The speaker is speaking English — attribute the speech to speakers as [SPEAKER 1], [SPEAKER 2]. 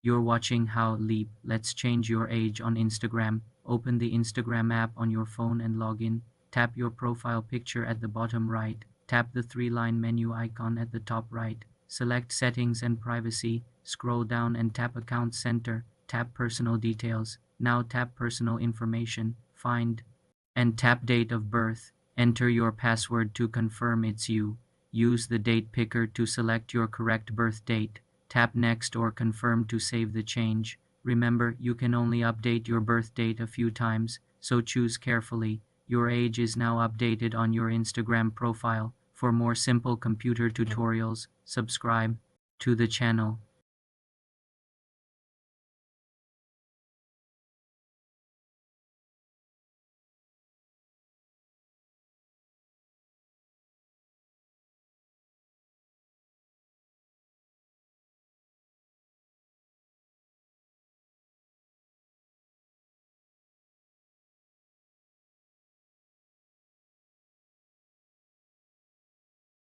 [SPEAKER 1] You're watching How Leap. Let's change your age on Instagram. Open the Instagram app on your phone and log in. Tap your profile picture at the bottom right. Tap the three-line menu icon at the top right. Select Settings and Privacy. Scroll down and tap Account Center. Tap Personal Details. Now tap Personal Information. Find and tap Date of Birth. Enter your password to confirm it's you. Use the date picker to select your correct birth date. Tap Next or Confirm to save the change. Remember, you can only update your birth date a few times, so choose carefully. Your age is now updated on your Instagram profile. For more simple computer tutorials, subscribe to the channel.